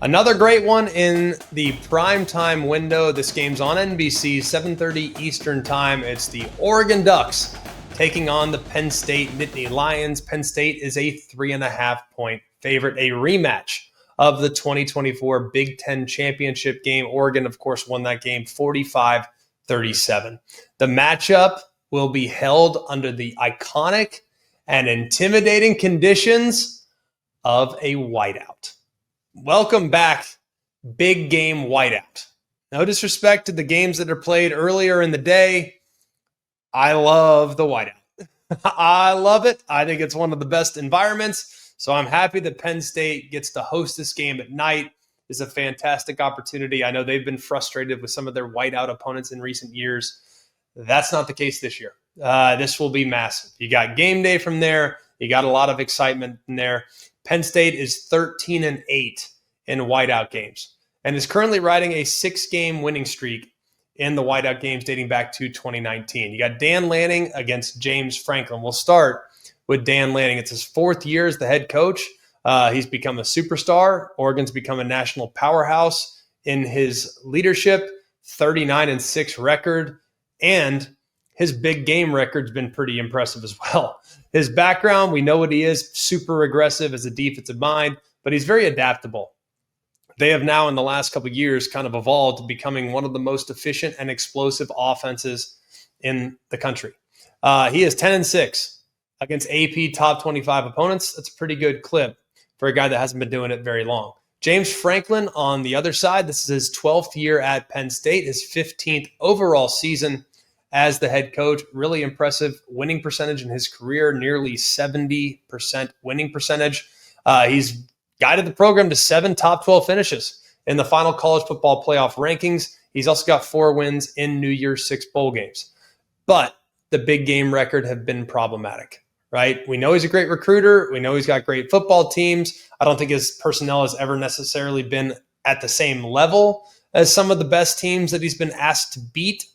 Another great one in the primetime window. This game's on NBC, 7:30 Eastern Time. It's the Oregon Ducks taking on the Penn State Nittany Lions. Penn State is a 3.5-point favorite, a rematch of the 2024 Big Ten championship game. Oregon, of course, won that game 45-37. The matchup will be held under the iconic and intimidating conditions of a whiteout. Welcome back, big game whiteout. No disrespect to the games that are played earlier in the day. I love the whiteout. I love it. I think it's one of the best environments. So I'm happy that Penn State gets to host this game at night. It's a fantastic opportunity. I know they've been frustrated with some of their whiteout opponents in recent years. That's not the case this year. This will be massive. You got game day from there. You got a lot of excitement in there. Penn State is 13-8 in whiteout games and is currently riding a 6-game winning streak in the whiteout games dating back to 2019. You got Dan Lanning against James Franklin. We'll start with Dan Lanning. It's his 4th year as the head coach. He's become a superstar. Oregon's become a national powerhouse in his leadership, 39-6 record, and his big game record's been pretty impressive as well. His background, we know what he is, super aggressive as a defensive mind, but he's very adaptable. They have now, in the last couple of years, kind of evolved to becoming one of the most efficient and explosive offenses in the country. He is 10-6 against AP top 25 opponents. That's a pretty good clip for a guy that hasn't been doing it very long. James Franklin on the other side, this is his 12th year at Penn State, his 15th overall season as the head coach. Really impressive winning percentage in his career, nearly 70% winning percentage. He's guided the program to 7 top 12 finishes in the final college football playoff rankings. He's also got 4 wins in New Year's 6 bowl games. But the big game record have been problematic, right? We know he's a great recruiter. We know he's got great football teams. I don't think his personnel has ever necessarily been at the same level as some of the best teams that he's been asked to beat.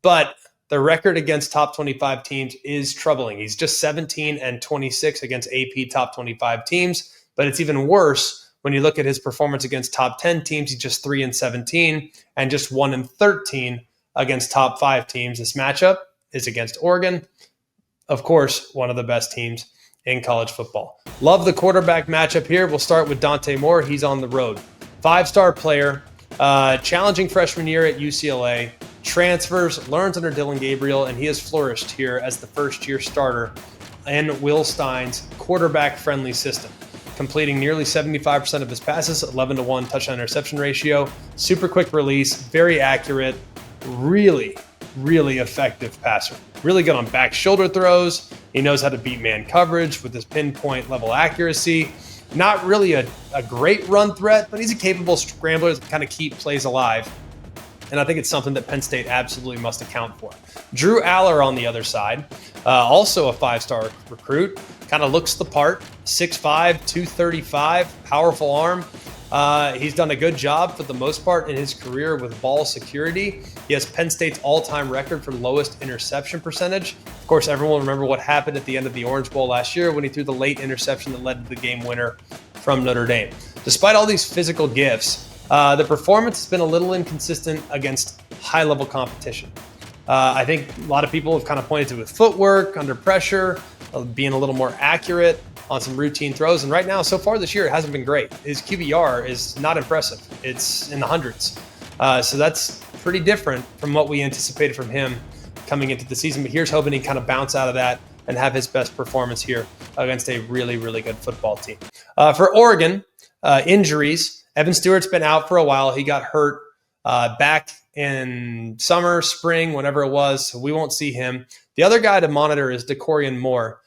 But the record against top 25 teams is troubling. He's just 17-26 against AP top 25 teams. But it's even worse when you look at his performance against top 10 teams. He's just 3-17 and just 1-13 against top 5 teams. This matchup is against Oregon, of course, one of the best teams in college football. Love the quarterback matchup here. We'll start with Dante Moore. He's on the road. 5-star player, challenging freshman year at UCLA, transfers, learns under Dylan Gabriel, and he has flourished here as the first-year starter in Will Stein's quarterback-friendly system, completing nearly 75% of his passes, 11-to-1 touchdown interception ratio, super quick release, very accurate, really effective passer. Really good on back shoulder throws. He knows how to beat man coverage with his pinpoint level accuracy. Not really a great run threat, but he's a capable scrambler to kind of keep plays alive. And I think it's something that Penn State absolutely must account for. Drew Aller on the other side, also a 5-star recruit, kind of looks the part, 6'5", 235, powerful arm. He's done a good job for the most part in his career with ball security. He has Penn State's all-time record for lowest interception percentage. Of course, everyone will remember what happened at the end of the Orange Bowl last year when he threw the late interception that led to the game winner from Notre Dame. Despite all these physical gifts, the performance has been a little inconsistent against high-level competition. I think a lot of people have kind of pointed to his footwork, under pressure, being a little more accurate on some routine throws. And right now, so far this year, it hasn't been great. His QBR is not impressive. It's in the hundreds. So that's pretty different from what we anticipated from him coming into the season. But here's hoping he kind of bounce out of that and have his best performance here against a really good football team. For Oregon, injuries. Evan Stewart's been out for a while. He got hurt back in summer, spring, whenever it was. So we won't see him. The other guy to monitor is DeCorian Moore.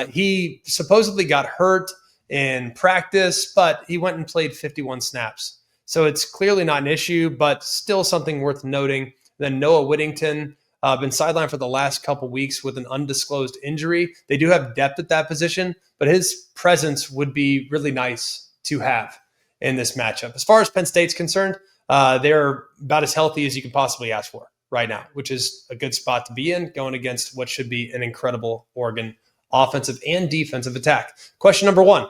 He supposedly got hurt in practice, but he went and played 51 snaps. So it's clearly not an issue, but still something worth noting. Then Noah Whittington, been sidelined for the last couple weeks with an undisclosed injury. They do have depth at that position, but his presence would be really nice to have in this matchup. As far as Penn State's concerned, they're about as healthy as you can possibly ask for right now, which is a good spot to be in going against what should be an incredible Oregon offensive and defensive attack. Question number 1,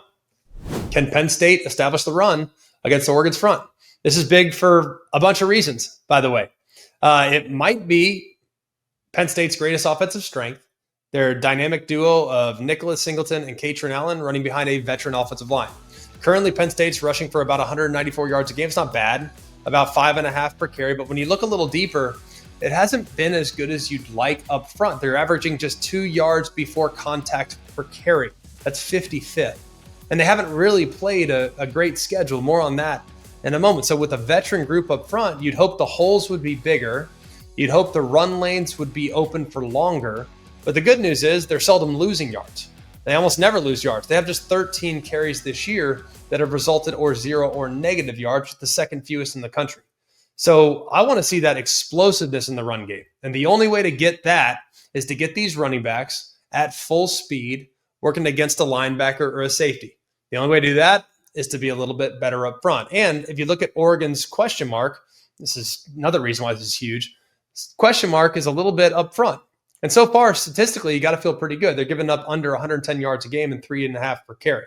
can Penn State establish the run against Oregon's front. This is big for a bunch of reasons, by the way. It might be Penn State's greatest offensive strength, their dynamic duo of Nicholas Singleton and Katrin Allen running behind a veteran offensive line. Currently, Penn State's rushing for about 194 yards a game. It's not bad, about 5.5 per carry. But when you look a little deeper, it hasn't been as good as you'd like up front. They're averaging just 2 yards before contact per carry. That's 55th. And they haven't really played a great schedule. More on that in a moment. So with a veteran group up front, you'd hope the holes would be bigger. You'd hope the run lanes would be open for longer. But the good news is they're seldom losing yards. They almost never lose yards. They have just 13 carries this year that have resulted or 0 or negative yards, the second fewest in the country. So I want to see that explosiveness in the run game. And the only way to get that is to get these running backs at full speed, working against a linebacker or a safety. The only way to do that is to be a little bit better up front. And if you look at Oregon's question mark, this is another reason why this is huge. Question mark is a little bit up front. And so far, statistically, you got to feel pretty good. They're giving up under 110 yards a game and 3.5 per carry.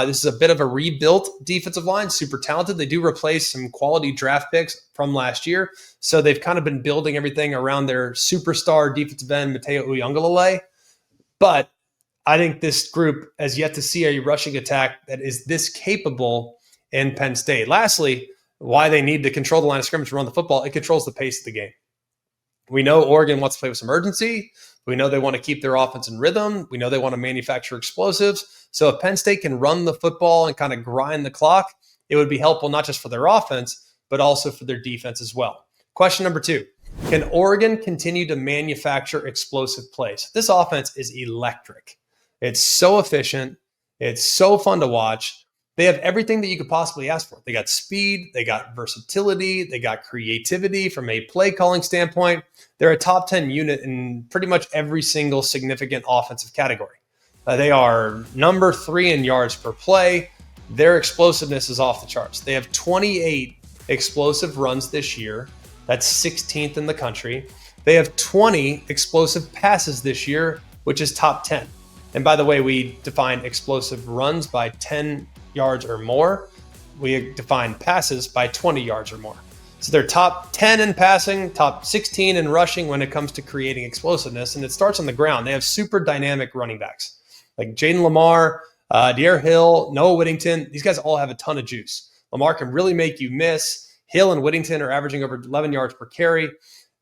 This is a bit of a rebuilt defensive line, super talented. They do replace some quality draft picks from last year. So they've kind of been building everything around their superstar defensive end, Mateo Uiagalelei. But I think this group has yet to see a rushing attack that is this capable in Penn State. Lastly, why they need to control the line of scrimmage and run the football, it controls the pace of the game. We know Oregon wants to play with some urgency. We know they want to keep their offense in rhythm. We know they want to manufacture explosives. So if Penn State can run the football and kind of grind the clock, it would be helpful not just for their offense, but also for their defense as well. Question number 2, can Oregon continue to manufacture explosive plays? This offense is electric. It's so efficient. It's so fun to watch. They have everything that you could possibly ask for. They got speed, they got versatility, they got creativity from a play calling standpoint. They're a top 10 unit in pretty much every single significant offensive category. They are number 3 in yards per play. Their explosiveness is off the charts. They have 28 explosive runs this year. That's 16th in the country. They have 20 explosive passes this year, which is top 10. And by the way, we define explosive runs by 10 yards or more. We define passes by 20 yards or more. So they're top 10 in passing, top 16 in rushing when it comes to creating explosiveness. And it starts on the ground. They have super dynamic running backs like Jaden Lamar, De'Aaron Hill, Noah Whittington. These guys all have a ton of juice. Lamar can really make you miss. Hill and Whittington are averaging over 11 yards per carry.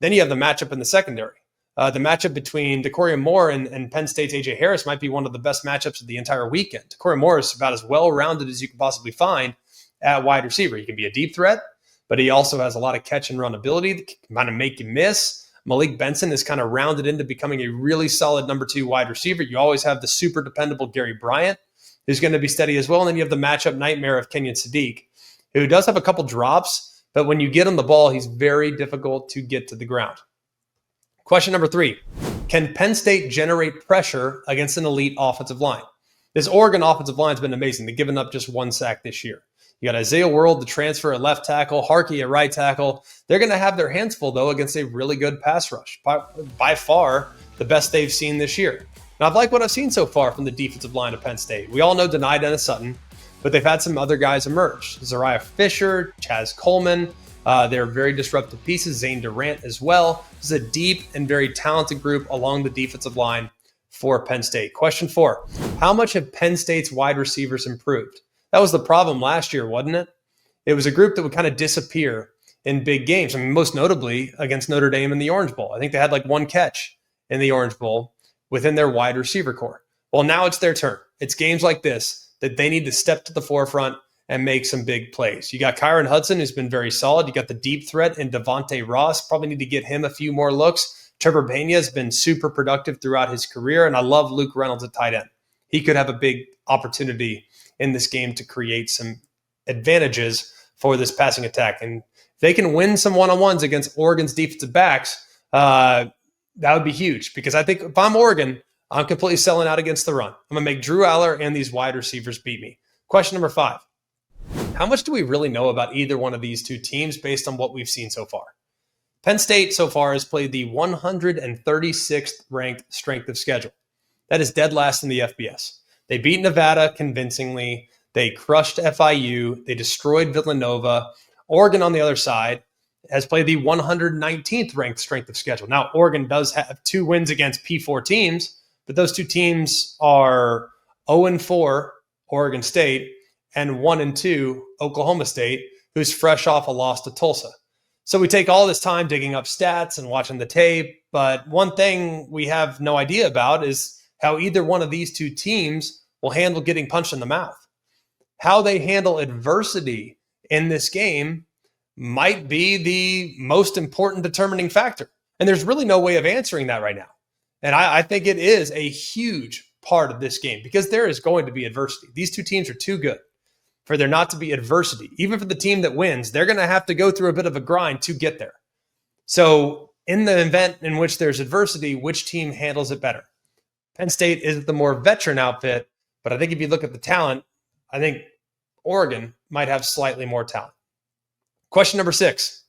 Then you have the matchup in the secondary. The matchup between Decoria Moore and Penn State's A.J. Harris might be one of the best matchups of the entire weekend. Decoria Moore is about as well-rounded as you can possibly find at wide receiver. He can be a deep threat, but he also has a lot of catch and run ability that can kind of make you miss. Malik Benson is kind of rounded into becoming a really solid number 2 wide receiver. You always have the super dependable Gary Bryant, who's going to be steady as well. And then you have the matchup nightmare of Kenyon Sadiq, who does have a couple drops, but when you get him the ball, he's very difficult to get to the ground. Question number 3, can Penn State generate pressure against an elite offensive line? This Oregon offensive line has been amazing. They've given up just 1 sack this year. You got Isaiah World, the transfer at left tackle, Harkey at right tackle. They're going to have their hands full, though, against a really good pass rush. By far, the best they've seen this year. Now, I've liked what I've seen so far from the defensive line of Penn State. We all know Denai Dennis Sutton, but they've had some other guys emerge. Zariah Fisher, Chaz Coleman. They're very disruptive pieces. Zane Durant as well. This is a deep and very talented group along the defensive line for Penn State. Question 4, how much have Penn State's wide receivers improved? That was the problem last year, wasn't it? It was a group that would kind of disappear in big games. I mean, most notably against Notre Dame in the Orange Bowl. I think they had like 1 catch in the Orange Bowl within their wide receiver core. Well, now it's their turn. It's games like this that they need to step to the forefront and make some big plays. You got Kyron Hudson, who's been very solid. You got the deep threat in Devontae Ross. Probably need to get him a few more looks. Trevor Pena has been super productive throughout his career, and I love Luke Reynolds at tight end. He could have a big opportunity in this game to create some advantages for this passing attack. And if they can win some one-on-ones against Oregon's defensive backs, that would be huge. Because I think if I'm Oregon, I'm completely selling out against the run. I'm going to make Drew Aller and these wide receivers beat me. Question number 5. How much do we really know about either one of these two teams based on what we've seen so far? Penn State so far has played the 136th ranked strength of schedule. That is dead last in the FBS. They beat Nevada convincingly. They crushed FIU. They destroyed Villanova. Oregon, on the other side, has played the 119th ranked strength of schedule. Now, Oregon does have 2 wins against P4 teams, but those 2 teams are 0-4, Oregon State, and 1-2, Oklahoma State, who's fresh off a loss to Tulsa. So we take all this time digging up stats and watching the tape, but one thing we have no idea about is how either one of these 2 teams will handle getting punched in the mouth. How they handle adversity in this game might be the most important determining factor. And there's really no way of answering that right now. And I think it is a huge part of this game because there is going to be adversity. These 2 teams are too good for there not to be adversity. Even for the team that wins, they're going to have to go through a bit of a grind to get there. So in the event in which there's adversity, which team handles it better? Penn State is the more veteran outfit, but I think if you look at the talent, I think Oregon might have slightly more talent. Question number 6.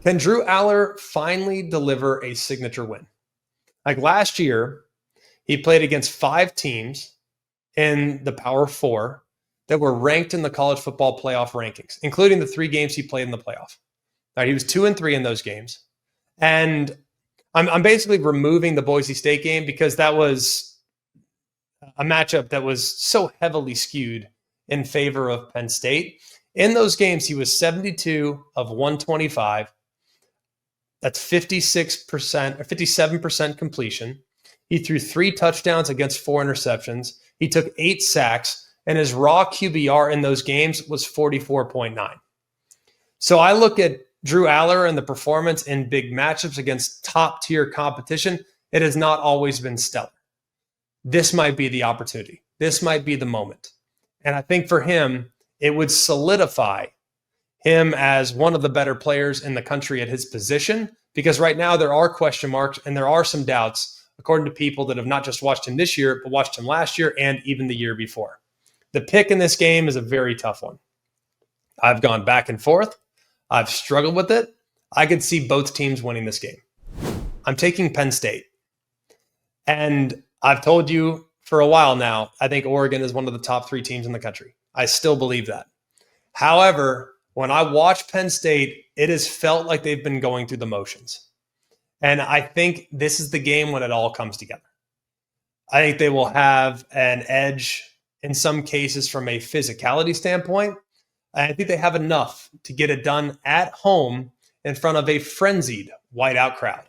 Can Drew Aller finally deliver a signature win? Like last year, he played against 5 teams in the Power 4 that were ranked in the college football playoff rankings, including the 3 games he played in the playoff. All right, he was 2-3 in those games. And I'm basically removing the Boise State game because that was a matchup that was so heavily skewed in favor of Penn State. In those games, he was 72 of 125. That's 56% or 57% completion. He threw 3 touchdowns against 4 interceptions. He took 8 sacks, and his raw QBR in those games was 44.9. So I look at Drew Aller and the performance in big matchups against top-tier competition. It has not always been stellar. This might be the opportunity. This might be the moment. And I think for him, it would solidify him as one of the better players in the country at his position, because right now there are question marks and there are some doubts, according to people that have not just watched him this year, but watched him last year and even the year before. The pick in this game is a very tough one. I've gone back and forth. I've struggled with it. I could see both teams winning this game. I'm taking Penn State. And I've told you for a while now, I think Oregon is one of the top 3 teams in the country. I still believe that. However, when I watch Penn State, it has felt like they've been going through the motions. And I think this is the game when it all comes together. I think they will have an edge in some cases from a physicality standpoint. I think they have enough to get it done at home in front of a frenzied whiteout crowd.